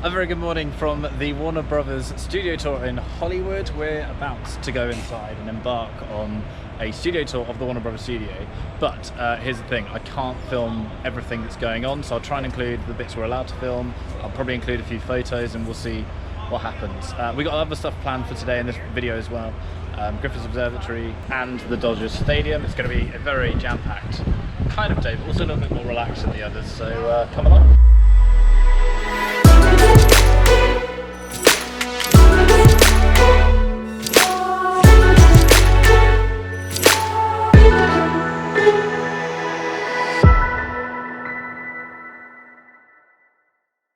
A very good morning from the Warner Brothers studio tour in Hollywood. We're about to go inside and embark on a studio tour of the Warner Brothers studio. But here's the thing, I can't film everything that's going on, so I'll try and include the bits we're allowed to film. I'll probably include a few photos and we'll see what happens. We got other stuff planned for today in this video as well. Griffiths Observatory and the Dodgers Stadium. It's going to be a very jam-packed kind of day, but also a little bit more relaxed than the others, so come along.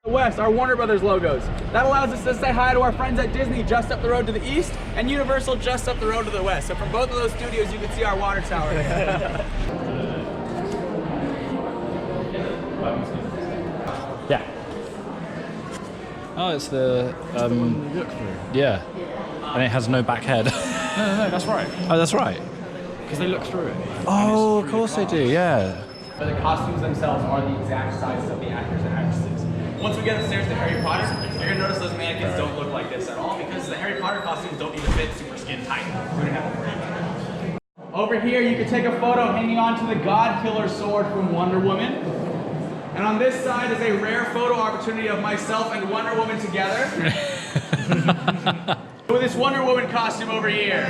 West, our Warner Brothers logos. That allows us to say hi to our friends at Disney just up the road to the east and Universal just up the road to the west. So from both of those studios you can see our water tower. Yeah. Oh, it's the yeah, and it has no back head. No, that's right. Oh, that's right. Because they look through it. Oh, of course they do. Yeah. But the costumes themselves are the exact sizes of the actors and actresses. Once we get upstairs to Harry Potter, you're gonna notice those mannequins don't look like this at all because the Harry Potter costumes don't need to fit super skin tight. We're gonna have a Over here, you can take a photo hanging on to the God Killer sword from Wonder Woman. And on this side is a rare photo opportunity of myself and Wonder Woman together. With this Wonder Woman costume over here.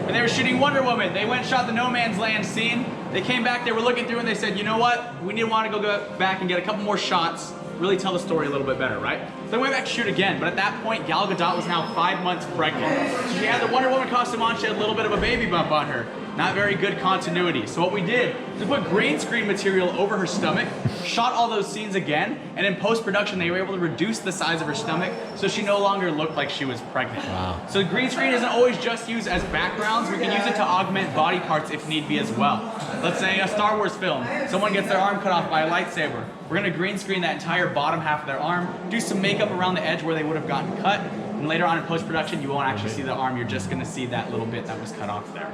When they were shooting Wonder Woman, they went and shot the No Man's Land scene. They came back, they were looking through and they said, you know what? We want to go back and get a couple more shots, really tell the story a little bit better, right? So they went back to shoot again, but at that point, Gal Gadot was now 5 months pregnant. So she had the Wonder Woman costume on, she had a little bit of a baby bump on her. Not very good continuity. So what we did is we put green screen material over her stomach, shot all those scenes again, and in post-production they were able to reduce the size of her stomach so she no longer looked like she was pregnant. Wow. So the green screen isn't always just used as backgrounds, we can use it to augment body parts if need be as well. Let's say a Star Wars film, someone gets their arm cut off by a lightsaber. We're gonna green screen that entire bottom half of their arm, do some makeup around the edge where they would have gotten cut, and later on in post-production you won't actually see the arm, you're just gonna see that little bit that was cut off there.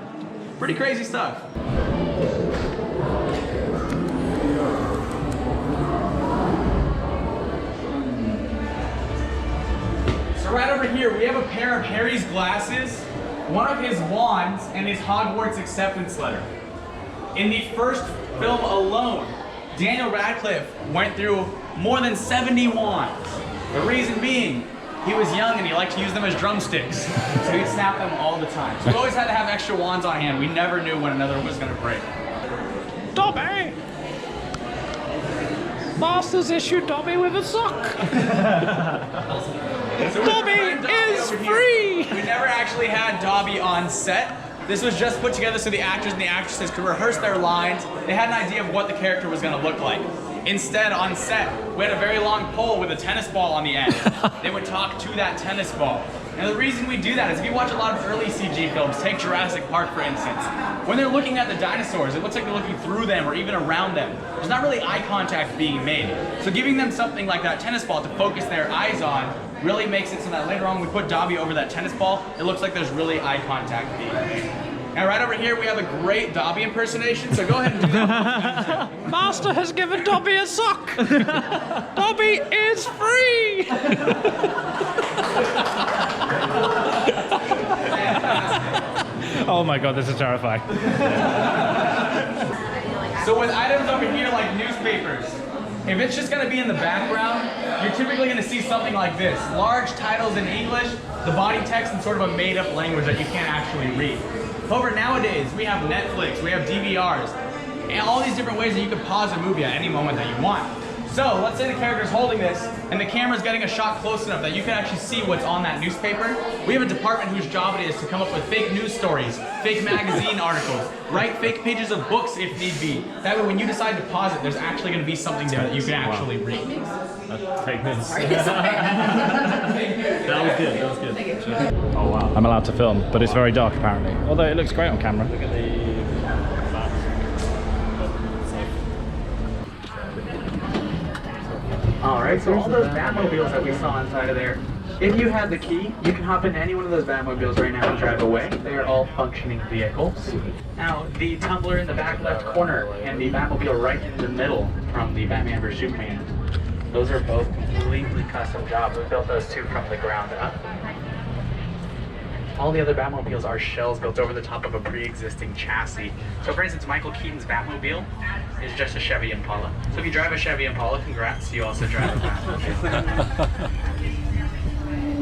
Pretty crazy stuff. So right over here, we have a pair of Harry's glasses, one of his wands, and his Hogwarts acceptance letter. In the first film alone, Daniel Radcliffe went through more than 70 wands. The reason being, he was young and he liked to use them as drumsticks. So he'd snap them all the time. So we always had to have extra wands on hand. We never knew when another was gonna break. Dobby! Master's issued Dobby with a sock. So Dobby is free! We never actually had Dobby on set. This was just put together so the actors and the actresses could rehearse their lines. They had an idea of what the character was gonna look like. Instead, on set, we had a very long pole with a tennis ball on the end. They would talk to that tennis ball. And the reason we do that is if you watch a lot of early CG films, take Jurassic Park for instance, when they're looking at the dinosaurs, it looks like they're looking through them or even around them. There's not really eye contact being made. So giving them something like that tennis ball to focus their eyes on really makes it so that later on when we put Dobby over that tennis ball, it looks like there's really eye contact being made. Now right over here we have a great Dobby impersonation, so go ahead and do that. Master has given Dobby a sock! Dobby is free! Oh my god, this is terrifying. So with items over here like newspapers, if it's just gonna be in the background, you're typically gonna see something like this. Large titles in English, the body text in sort of a made-up language that you can't actually read. However, nowadays, we have Netflix, we have DVRs, and all these different ways that you can pause a movie at any moment that you want. So, let's say the character's holding this, and the camera's getting a shot close enough that you can actually see what's on that newspaper. We have a department whose job it is to come up with fake news stories, fake magazine articles, write fake pages of books if need be. That way, when you decide to pause it, there's actually going to be something there that you can actually read. Fake news. That was good, that was good. Oh wow. I'm allowed to film, but it's very dark apparently. Although it looks great on camera. Look at the Alright, so all those Batmobiles that we saw inside of there, if you had the key, you can hop into any one of those Batmobiles right now and drive away. They are all functioning vehicles. Now, the tumbler in the back left corner and the Batmobile right in the middle from the Batman vs Superman. Those are both completely custom jobs. We built those two from the ground up. All the other Batmobiles are shells built over the top of a pre-existing chassis. So for instance, Michael Keaton's Batmobile is just a Chevy Impala. So if you drive a Chevy Impala, congrats, you also drive a Batmobile.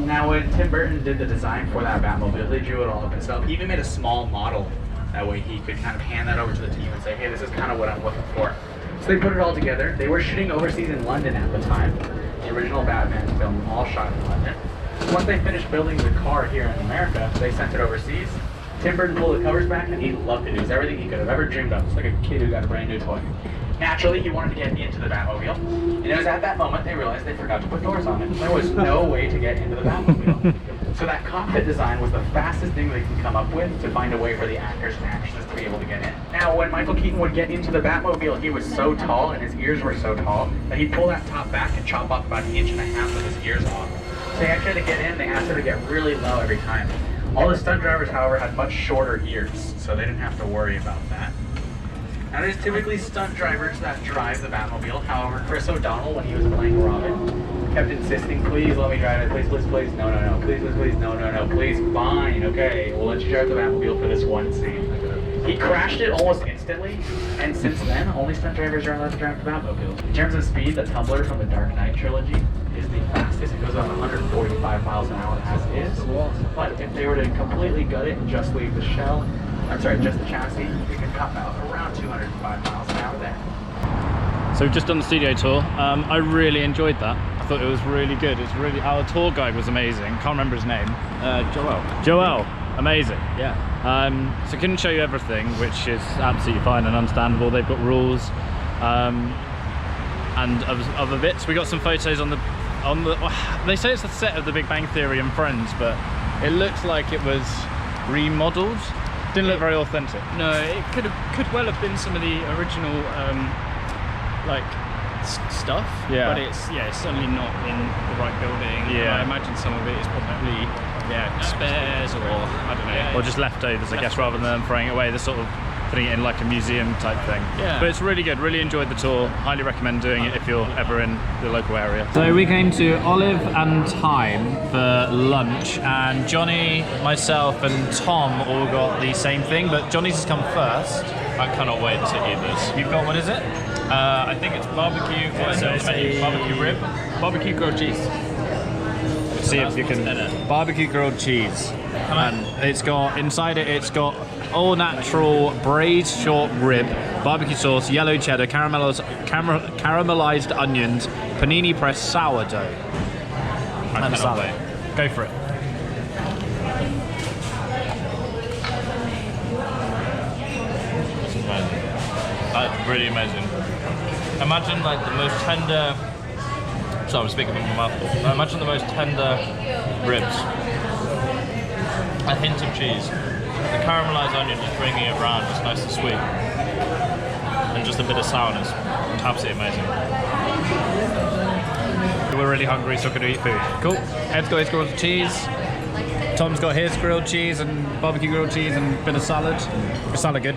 Now when Tim Burton did the design for that Batmobile, they drew it all up himself. He even made a small model. That way he could kind of hand that over to the team and say, hey, this is kind of what I'm looking for. So they put it all together. They were shooting overseas in London at the time. The original Batman film all shot in London. Once they finished building the car here in America, they sent it overseas. Tim Burton pulled the covers back and he loved it. It was everything he could have ever dreamed of. It's like a kid who got a brand new toy. Naturally, he wanted to get into the Batmobile. And it was at that moment they realized they forgot to put doors on it. There was no way to get into the Batmobile. So that cockpit design was the fastest thing they could come up with to find a way for the actors and actresses to be able to get in. Now, when Michael Keaton would get into the Batmobile, he was so tall and his ears were so tall that he'd pull that top back and chop off about 1.5 inches of his ears off. So they actually had to get in, they asked her to get really low every time. All the stunt drivers, however, had much shorter ears, so they didn't have to worry about that. Now there's typically stunt drivers that drive the Batmobile. However, Chris O'Donnell, when he was playing Robin, kept insisting, please let me drive it, please, please, please, no, no, no, please, please, please, no, no, no, please, fine, okay, we'll let you drive the Batmobile for this one scene. He crashed it almost instantly, and since then, only stunt drivers are allowed to drive the Batmobile. In terms of speed, the Tumbler from the Dark Knight trilogy is the fastest. It goes about 145 miles an hour as is. But if they were to completely gut it and just leave the shell, I'm sorry, just the chassis, you can top out around 205 miles an hour there. So we've just done the studio tour. I really enjoyed that. I thought it was really good. It's really, our tour guide was amazing. Can't remember his name. Joel. Amazing. Yeah. So couldn't show you everything, which is absolutely fine and understandable. They've got rules. And other bits. We got some photos on the. They say it's the set of The Big Bang Theory and Friends, but it looks like it was remodeled. Didn't look very authentic. No, it could well have been some of the original stuff. Yeah. But it's certainly not in the right building. Yeah. And I imagine some of it is probably spares or I don't know. Or just leftovers, I guess, rather than throwing it away. They're sort of putting it in like a museum type thing. Yeah. But it's really good. Really enjoyed the tour. Highly recommend doing it if you're ever in the local area. So we came to Olive and Thyme for lunch, and Johnny, myself, and Tom all got the same thing, but Johnny's has come first. I cannot wait to eat this. You've got, what is it? I think it's barbecue, barbecue rib, barbecue grilled cheese. Let's see if you can. Barbecue grilled cheese. And it's got, inside it, it's got all natural braised short rib, barbecue sauce, yellow cheddar, caramelized onions, panini pressed sourdough. I And cannot salad. wait. Go for it. This is amazing. Like, really amazing. Imagine like the most tender. Sorry, I'm speaking with my mouth full. Now, imagine the most tender ribs. A hint of cheese. The caramelized onion just bringing it around, just nice and sweet. And just a bit of sourness. Absolutely amazing. We're really hungry, so we're going to eat food. Cool. Ed's got his grilled cheese. Tom's got his grilled cheese and barbecue grilled cheese and a bit of salad. Is salad good?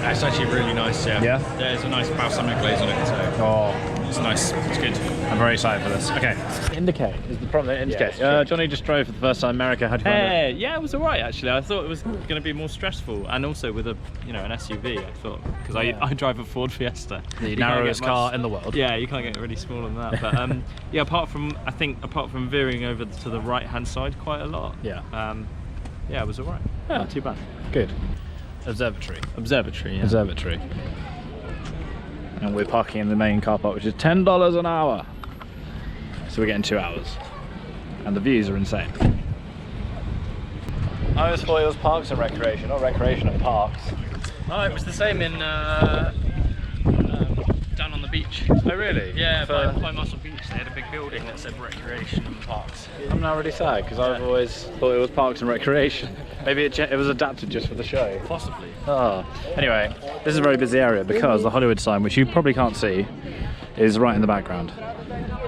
It's actually really nice, yeah. Yeah? There's a nice balsamic glaze on it, so Oh, it's nice. It's good. I'm very excited for this. Okay. Indicate is the problem. Indicate. Yeah, Johnny just drove for the first time in America. How'd you find it? Yeah, it was alright actually. I thought it was going to be more stressful, and also with a an SUV. I thought because I drive a Ford Fiesta, The You can't narrowest get much- car in the world. Yeah, you can't get really smaller than that. But yeah, apart from veering over to the right hand side quite a lot. Yeah. Yeah, it was alright. Yeah. Not too bad. Good. Observatory. Observatory. Yeah. Observatory. And we're parking in the main car park, which is $10 an hour. So we're getting 2 hours. And the views are insane. I always thought it was parks and recreation, not recreation and parks. Oh, it was the same in down on the beach. Oh really? Yeah, For- by Muscle Beach, they had a big building that said recreation and parks. I'm now really sad because I've always thought it was parks and recreation. Maybe it was adapted just for the show. Possibly. Oh. Anyway, this is a very busy area because the Hollywood sign, which you probably can't see, is right in the background.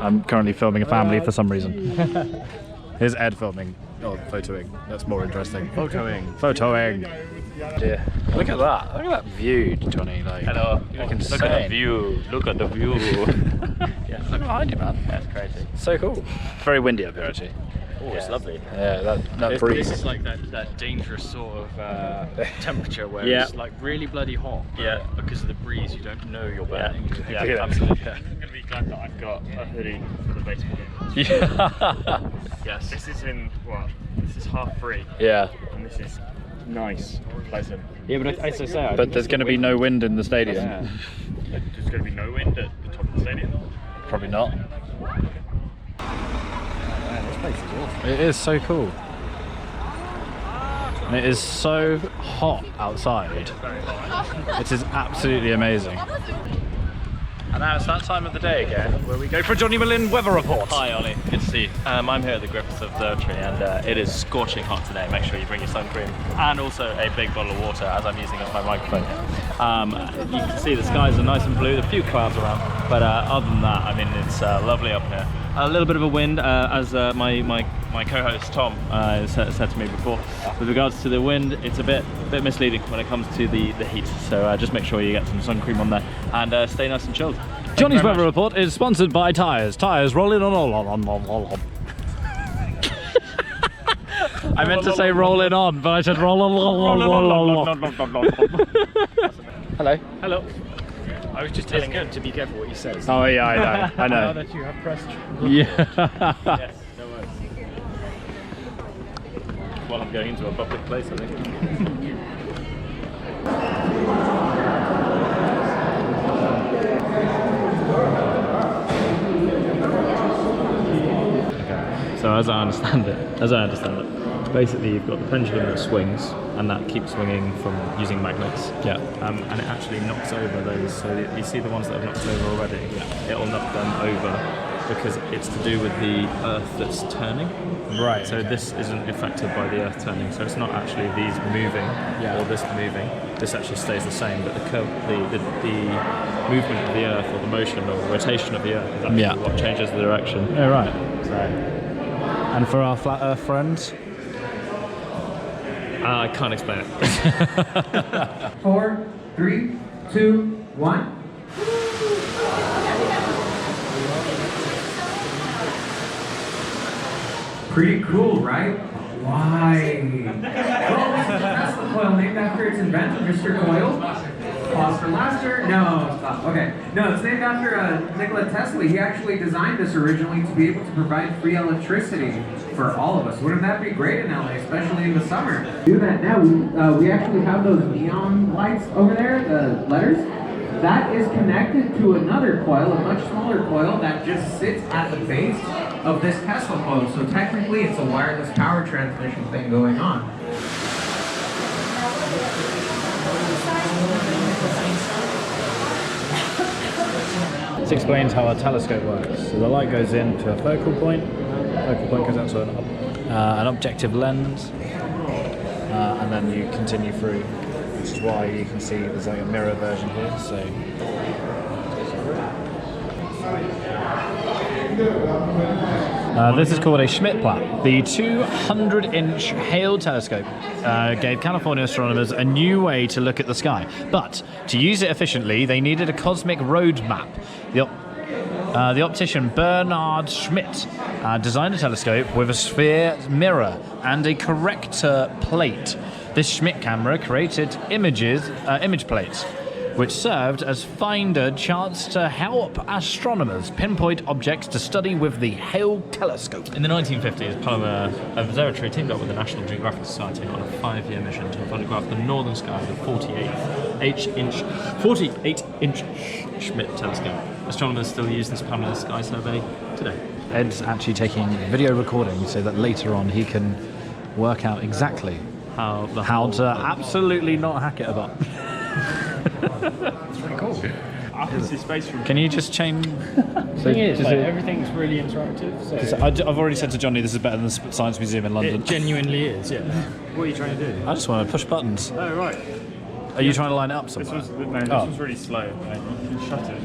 I'm currently filming a family for some reason. Here's Ed filming. Oh, photoing. That's more interesting. Photoing. Photoing. Dear. Look at that. Look at that view, Johnny. Like, Hello. you Look look at the view. Look at the view. Yeah, look behind you, man. That's crazy. So cool. Very windy up here, actually. Oh, it's lovely. Yeah, that breeze. This is like that dangerous sort of temperature where Yeah. it's like really bloody hot. Yeah. Because of the breeze, you don't know you're burning. Yeah, Yeah. absolutely. Yeah. I'm gonna be glad that I've got a hoodie for the baseball game. Yeah. Yes. This is in what? This is half free, Yeah. and this is nice, pleasant. Yeah, but as I say, But there's going to be no wind in the stadium. Yeah. There's going to be no wind at the top of the stadium. Probably not. Man, this place is awesome. It is so cool. And it is so hot outside. It is absolutely amazing. And now it's that time of the day again where we go for Johnny Malin weather report. Hi Ollie, good to see you. I'm here at the Griffiths Observatory and it is scorching hot today. Make sure you bring your sun cream and also a big bottle of water as I'm using as my microphone. You can see the skies are nice and blue, a few clouds around, but other than that, I mean, it's lovely up here. A little bit of a wind, as my co-host Tom said to me before. With regards to the wind, it's a bit misleading when it comes to the heat. So just make sure you get some sun cream on there and stay nice and chilled. Johnny's weather report is sponsored by tyres. Tyres rolling on. I meant to say rolling on, but I said roll on. Hello. Hello. I was just telling him to be careful what he says. Oh yeah, I know. Now that you have pressed. Yeah. Yes, no worries. While I'm going into a public place, I think. So as I understand it, basically you've got the pendulum that swings, and that keeps swinging from using magnets. Yeah. And it actually knocks over those. So you see the ones that have knocked over already. Yeah. It'll knock them over because it's to do with the Earth that's turning. Right. So this isn't affected by the Earth turning. So it's not actually these moving or this moving. This actually stays the same. But the movement of the Earth, or the motion or the rotation of the Earth, is actually what changes the direction. Yeah, right. So. And for our flat Earth friends? I can't explain it. 4, 3, 2, 1. Pretty cool, right? Why? Well, this is a Tesla coil named after its inventor, Mr. Coyle. Pause for laughter. No, stop. Okay. No, it's named after Nikola Tesla. He actually designed this originally to be able to provide free electricity for all of us. Wouldn't that be great in LA, especially in the summer? Do that now. We actually have those neon lights over there, the letters. That is connected to another coil, a much smaller coil that just sits at the base of this Tesla coil. So technically it's a wireless power transmission thing going on. This explains how our telescope works. So the light goes into a focal point goes out to an objective lens, and then you continue through, which is why you can see there's like a mirror version here. So this is called a Schmidt-Platt. The 200-inch Hale telescope gave California astronomers a new way to look at the sky. But to use it efficiently, they needed a cosmic road map. The optician Bernard Schmidt designed a telescope with a sphere mirror and a corrector plate. This Schmidt camera created image plates, which served as finder charts to help astronomers pinpoint objects to study with the Hale telescope. In the 1950s, Palomar Observatory teamed up with the National Geographic Society on a 5-year mission to photograph the northern sky with a 48-inch Schmidt telescope. Astronomers still use this Palomar Sky Survey today. Ed's actually taking video recording so that later on he can work out exactly how to absolutely not hack it up. It's pretty cool. I can see space from. Can you just change? Thing is, like, everything's really interactive. So I've already said to Johnny this is better than the Science Museum in London. it genuinely is, yeah. What are you trying to do? I just want to push buttons. Oh right. Are you trying to line it up This somewhere? was this was really slow. Right? You can shut it.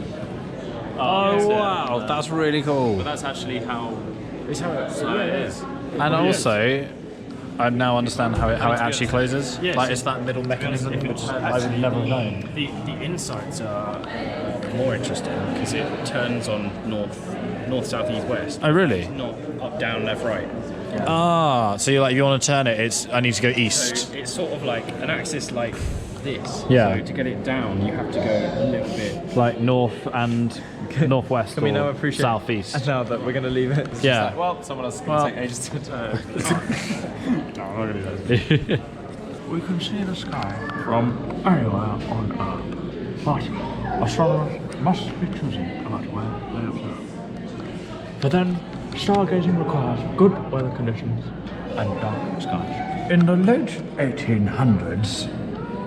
Oh wow, that's really cool. But that's actually how It's how it slow it is. And also, I now understand how it actually closes. Yes. Like it's that middle mechanism, which I would never have known. The insides are more interesting because it turns on north, south, east, west. Oh really? Not up, down, left, right. Ah, so you're like, if you want to turn it, I need to go east. So it's sort of like an axis like this. Yeah. So to get it down, you have to go a little bit. Like north and northwest. Can we now or appreciate southeast? now that we're going to leave it? It's Yeah. just like, well, someone else is going to take ages to turn. No, I'm not going to do that. We can see the sky from anywhere on Earth, but astronomers must be choosy about where they observe. For then, stargazing requires good weather conditions and dark skies. In the late 1800s,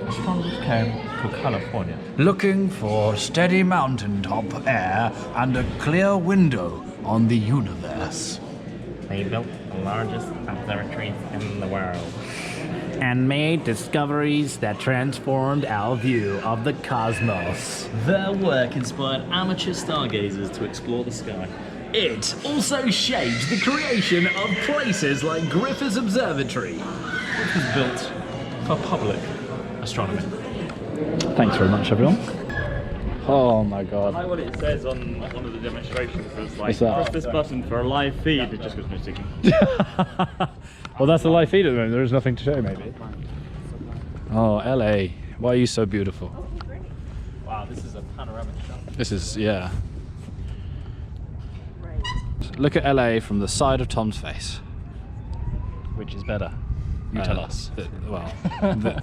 astronomers came to California looking for steady mountaintop air and a clear window on the universe. They built the largest observatories in the world. And made discoveries that transformed our view of the cosmos. Their work inspired amateur stargazers to explore the sky. It also shaped the creation of places like Griffiths Observatory, which was built for public astronomy. Thanks very much, everyone. Oh my god. I like what it says on one of the demonstrations. It's like, What's that? press this button for a live feed. It just goes missing. Well, that's the live feed at the moment. There is nothing to show, maybe. Oh, LA. Why are you so beautiful? Wow, this is a panoramic shot. This is, yeah. Look at LA from the side of Tom's face. Which is better? You tell us.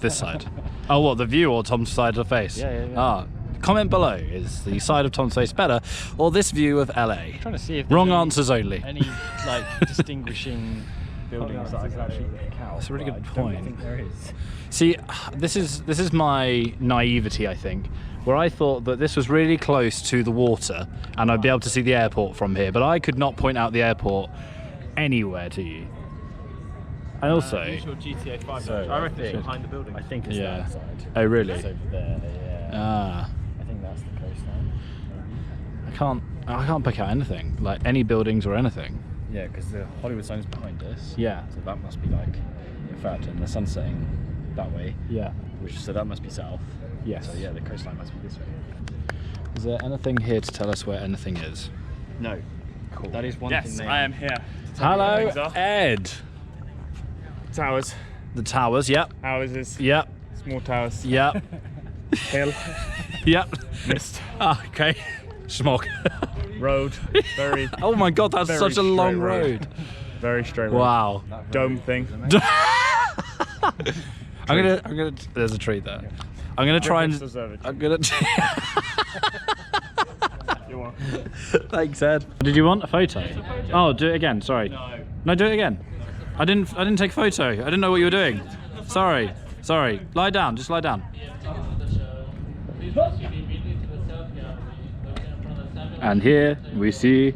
This side. Oh, what, the view or Tom's side of the face? Yeah. Ah, comment below. Is the side of Tom's face better or this view of LA? I'm trying to see if Wrong answers only. any like distinguishing buildings that I can actually pick out. That's a really good but point. I don't think there is. See, this is my naivety, I think, where I thought that this was really close to the water and I'd be able to see the airport from here, but I could not point out the airport anywhere to you. And also, Use your GTA 5 So, I reckon it's I behind the building. I think it's Yeah. that side. Oh, really? It's over there, yeah. ah, I think that's the coastline. I can't pick out anything, like any buildings or anything. Yeah, because the Hollywood sign is behind us. Yeah. So that must be like, in fact, and the sun's setting that way. Yeah. So that must be south. Yes. So yeah, the coastline must be this way. Is there anything here to tell us where anything is? No. Cool. That is one thing. Yes, they I am here. to tell you Hello, where things are. Ed. Towers. The towers. Yep. Houses. Yep. Small towers. Yep. Hill. Yep. Mist. Ah, okay. Smog. Road. Very, Oh my god, that's Very such a long straight road. road. very straight road. Wow. Dome thing. I'm gonna. There's a tree there. I'm gonna try and. Griffiths Observatory. I'm gonna. You want? Thanks, Ed. Did you want a photo? Oh, do it again. Sorry. No. No, do it again. I didn't take a photo. I didn't know what you were doing. Sorry. Lie down. Just lie down. And here we see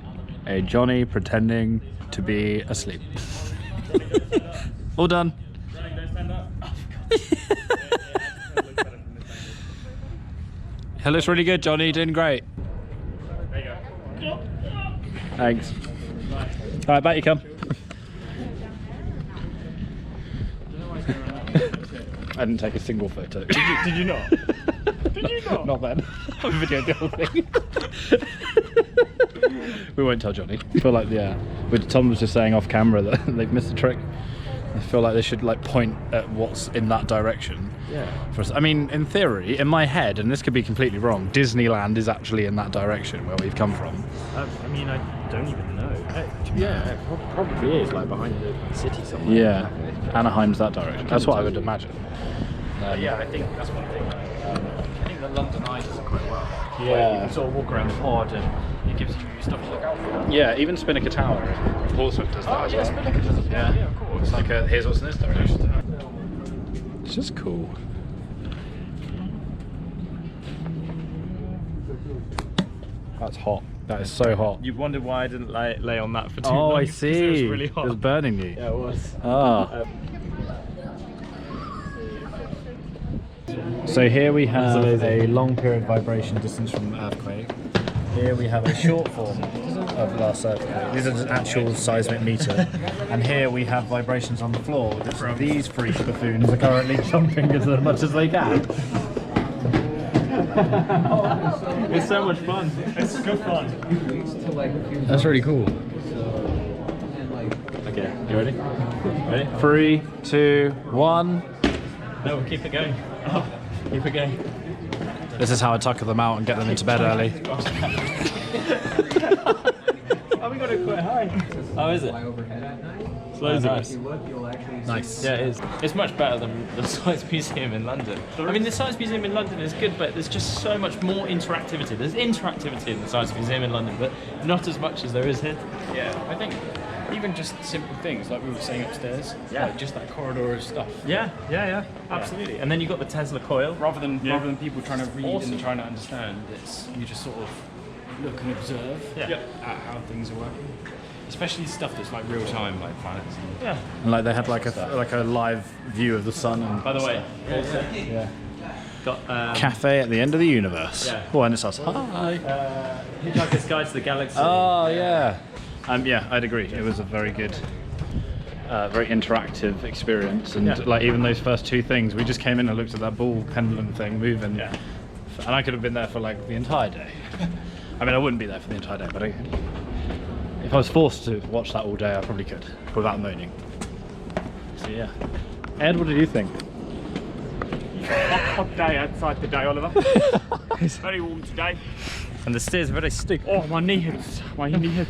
a Johnny pretending to be asleep. All done. It looks really good, Johnny. You're doing great. There you go. Thanks. All right, back you come. I didn't take a single photo. Did you not? Did you not? Not then. I videoed the whole thing. We won't tell Johnny. I feel like, yeah, Tom was just saying off camera that they've missed the trick. I feel like they should like point at what's in that direction. Yeah. For us. I mean, in theory, in my head, and this could be completely wrong, Disneyland is actually in that direction where we've come from. I mean, I don't even know. Yeah, it probably is, like behind the city somewhere. Yeah, Anaheim's that direction. That's what I would imagine. Yeah, I think that's one thing. I think the London Eye does it quite well. Yeah. Like, you can sort of walk around the pod and it gives you stuff to look out for. Yeah, even Spinnaker Tower in Portsmouth does that as well. Spinnaker does it. Yeah, of course. It's like a, here's what's in this direction. It's just cool. That's hot. That is so hot. You wondered why I didn't lay on that for too Oh, long. I 'cause see. It was really hot. It was burning you. Yeah, it was. Ah. So here we have a long period vibration distance from the earthquake. Here we have a short form of last earthquake. These are just actual seismic meter. And here we have vibrations on the floor. These freak buffoons are currently jumping as much as they can. It's so much fun. It's good fun. That's really cool. Okay, you ready? Ready? 3, 2, 1. No, we'll keep it going. Oh, keep it going. This is how I tucker them out and get them into bed early. Oh, we got it quite high. Oh, is it? It's loads of us. Nice. Yeah, it is. It's much better than the Science Museum in London. I mean, the Science Museum in London is good, but there's just so much more interactivity. There's interactivity in the Science Museum in London, but not as much as there is here. Yeah, I think even just simple things like we were saying upstairs, like just that corridor of stuff. Yeah, absolutely. And then you got the Tesla coil. Rather than people trying to read and trying to understand, it's you just sort of look and observe at how things are working. Especially stuff that's like real time, like planets. Yeah. And like they had like a live view of the sun. And By the way, got cafe at the end of the universe. Yeah. Oh, and it's us. Hi. Hitchhiker's Guide to the Galaxy. Oh yeah. Yeah, I'd agree. It was a very good, very interactive experience, and like even those first two things, we just came in and looked at that ball pendulum thing moving, and I could have been there for like the entire day. I mean, I wouldn't be there for the entire day, but if I was forced to watch that all day, I probably could without moaning. So yeah, Ed, what did you think? Hot day outside today, Oliver. It's very warm today. And the stairs are very steep. Oh, my knee hurts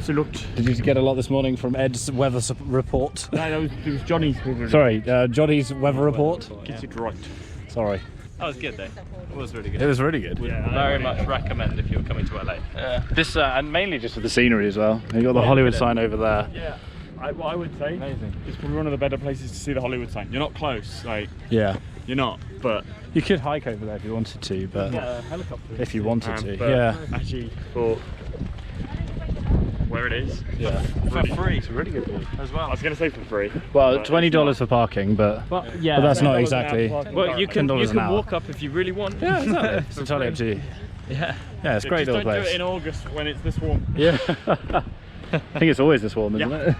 a lot. Did you get a lot this morning from Ed's weather report? No, it was Johnny's. Sorry, Johnny's weather report. Gets it right. Sorry. That was good though. It was really good. It was really good. Very much recommend if you're coming to LA. This and mainly just for the scenery as well. You got the Hollywood sign over there. Yeah. What I would say, it's probably one of the better places to see the Hollywood sign. You're not close, like Yeah. you're not, but You could hike over there if you wanted to, but helicopter. if you wanted to, but yeah. Actually, for where it is, Yeah. For free It's a really good deal. as well. I was gonna say for free. Well, but $20 for parking, but that's not exactly. Well, you can $10 an hour. walk up if you really want. Yeah, exactly. It's entirely up to you. Yeah. Yeah, it's a great Just little don't do it place. in August when it's this warm. Yeah. I think it's always this warm, isn't it?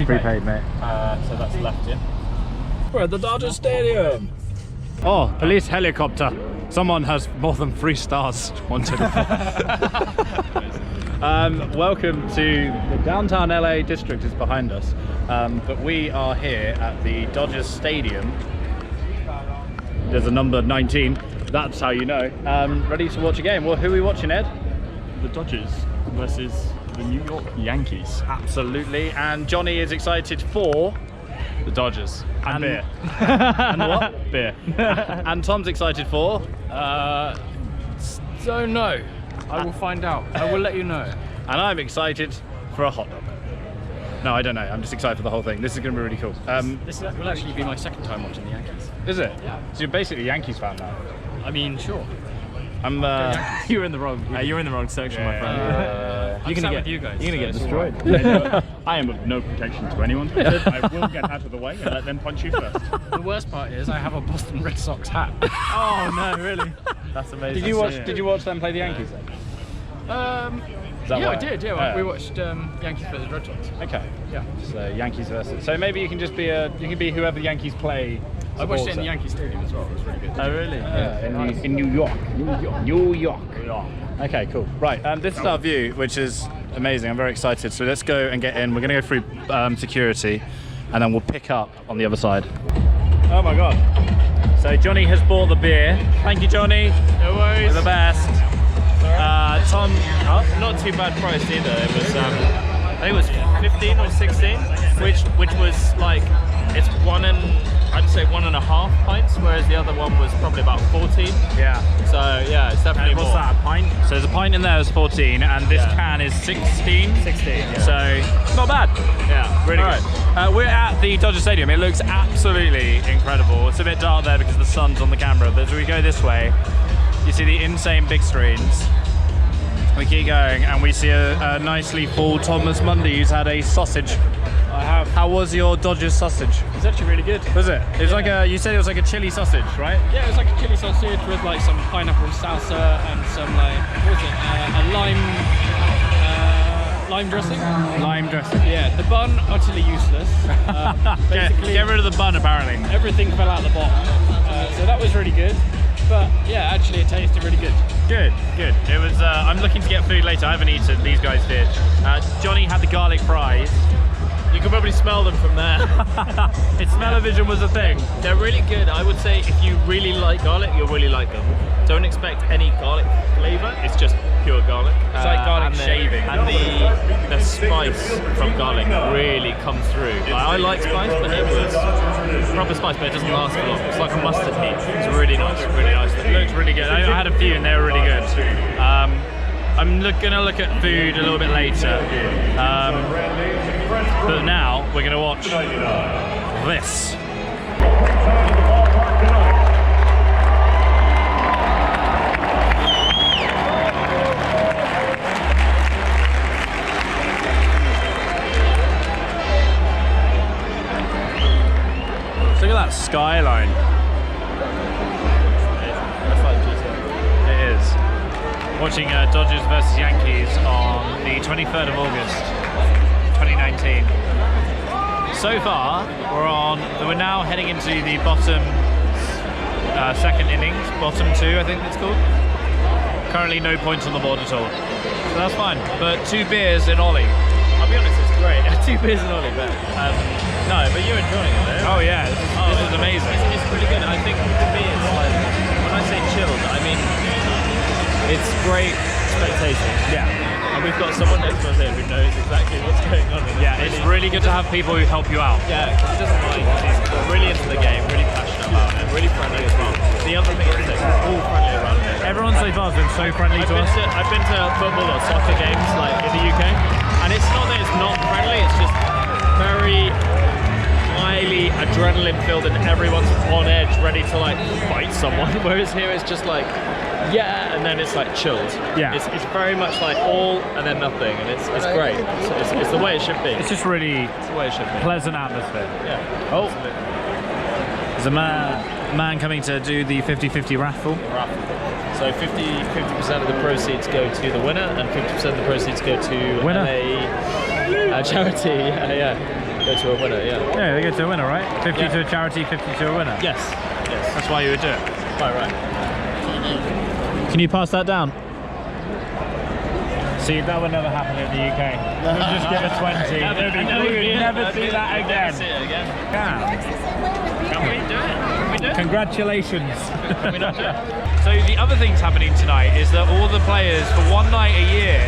Prepaid, mate. So that's left in. We're at the Dodger Stadium. Oh, police helicopter. Someone has more than 3 stars wanted. Welcome to the downtown LA district is behind us, but we are here at the Dodgers Stadium. There's a number 19. That's how you know. Ready to watch a game. Well, who are we watching, Ed? The Dodgers versus the New York Yankees. Absolutely. And Johnny is excited for The Dodgers. And beer. and what? Beer. And Tom's excited for. Don't know. I will find out. I will let you know. And I'm excited for a hot dog. No, I don't know. I'm just excited for the whole thing. This is going to be really cool. This will actually be my second time watching the Yankees. Is it? Yeah. So you're basically a Yankees fan now. I mean, sure. I'm. You're in the wrong. You're in the wrong section, my friend. I'm sat with you guys. You're gonna get so it's all destroyed. I am of no protection to anyone. I will get out of the way and let them punch you first. right. The worst part is I have a Boston Red Sox hat. Oh no, really? That's amazing. Did you watch them play the Yankees then? Yeah, why? I did. Yeah, Yeah. we watched Yankees versus Red Sox. Okay. Yeah. So Yankees versus. So maybe you can just be you can be whoever the Yankees play. I watched it in the supporter. Yankee Stadium as well. It was really good. Oh really? Yeah, in New York. New York. Okay, cool. Right, this is our view, which is amazing. I'm very excited. So let's go and get in. We're going to go through security, and then we'll pick up on the other side. Oh my God. So Johnny has bought the beer. Thank you, Johnny. No worries. You're the best. Tom, Not too bad priced either. It was I think it was 15 or 16, which was like it's 1.5 pints, whereas the other one was probably about 14. yeah. So yeah, it's definitely What's more. that, a pint? So there's a pint in there that's 14, and this can is 16. 16. Yeah. So not bad. Yeah, really All good. right. We're at the Dodger Stadium. It looks absolutely incredible. It's a bit dark there because the sun's on the camera, but as we go this way, you see the insane big screens. We keep going, and we see a nicely full Thomas Mundy who's had a sausage. I have. How was your Dodgers sausage? It's actually really good. Was it? It was like a. You said it was like a chili sausage, right? Yeah, it was like a chili sausage with like some pineapple salsa and some like, what was it? A lime dressing. Lime dressing. Yeah, the bun utterly useless. Basically, Get rid of the bun, apparently. everything fell out the bottom. So that was really good. But yeah, actually it tasted really good. Good, good. It was. I'm looking to get food later. I haven't eaten. These guys did. Johnny had the garlic fries. You can probably smell them from there. Its smell-o-vision was a thing. They're really good. I would say if you really like garlic, you'll really like them. Don't expect any garlic flavour. It's just pure garlic. It's like garlic and shaving. And the spice from garlic really comes through. Like, I like spice, but it was proper spice, but it doesn't last for long. It's like a mustard heat. It's really nice, really nice. It looked really good. I had a few and they were really good. I'm gonna look at food a little bit later. But now we're gonna watch this. Look at that skyline. It is. Watching Dodgers versus Yankees on the 23rd of August, 2019. So far, we're now heading into the bottom second innings, bottom two, I think it's called. Currently no points on the board at all. So that's fine. But 2 beers in Ollie. I'll be honest, it's great. 2 beers and Ollie, but no, but you're enjoying it though. Oh yeah, this is amazing. It's pretty good. I think for me it's like, when I say chilled, I mean it's great spectating. Yeah. And we've got someone next to us here who knows exactly what's going on. Yeah, it's really good to have people who help you out. Yeah, because he doesn't mind. He's really into the game, really passionate about it, really friendly as well. The other thing is that we're all friendly around here. Everyone so far has been so friendly to us. I've been to football or soccer games like in the UK, and it's not that it's not friendly, it's just very highly adrenaline filled and everyone's on edge, ready to like fight someone. Whereas here it's just like, yeah, and then it's like chilled. Yeah. It's very much like all and then nothing, and it's great. It's the way it should be. It's just really It's the way it should be. pleasant atmosphere. Yeah. Oh, there's a man coming to do the 50-50 raffle. So 50% of the proceeds go to the winner, and 50% of the proceeds go to Winner? a charity. Yeah. Go to a winner. Yeah. Yeah, they go to a winner, right? 50 Yeah. to a charity, 50 to a winner. Yes. Yes. That's why you would do it. Quite right. Can you pass that down? See, that would never happen in the UK. We'll just give a 20. We would never see that again. Never see it again. Yeah. Can we do it? Can we do it? Congratulations. Can we not do it? So the other thing's happening tonight is that all the players for one night a year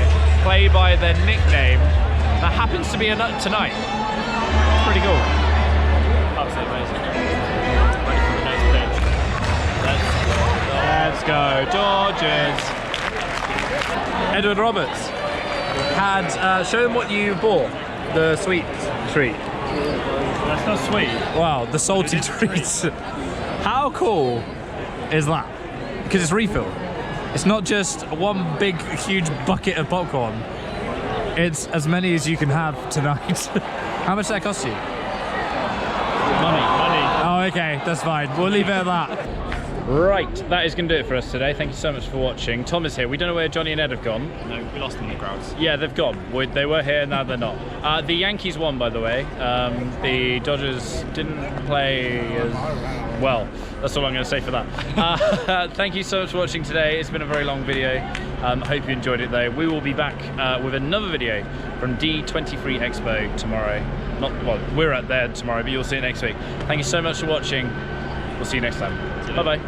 play by their nickname. That happens to be tonight. Pretty cool. Absolutely amazing. Ready for the next pitch. Let's go, Dodgers. Edward Roberts had show them what you bought. The sweet treat. That's not sweet. Wow, the salty treats. How cool is that? Because it's refill. It's not just one big, huge bucket of popcorn. It's as many as you can have tonight. How much did that cost you? Money. Oh, okay, that's fine. We'll leave it at that. Right, that is going to do it for us today. Thank you so much for watching. Tom is here. We don't know where Johnny and Ed have gone. No, we lost them in the crowds. Yeah, they've gone. They were here, now they're not. The Yankees won, by the way. The Dodgers didn't play as well. That's all I'm going to say for that. Thank you so much for watching today. It's been a very long video. Hope you enjoyed it, though. We will be back with another video from D23 Expo tomorrow. We're at there tomorrow, but you'll see it next week. Thank you so much for watching. We'll see you next time. Bye-bye.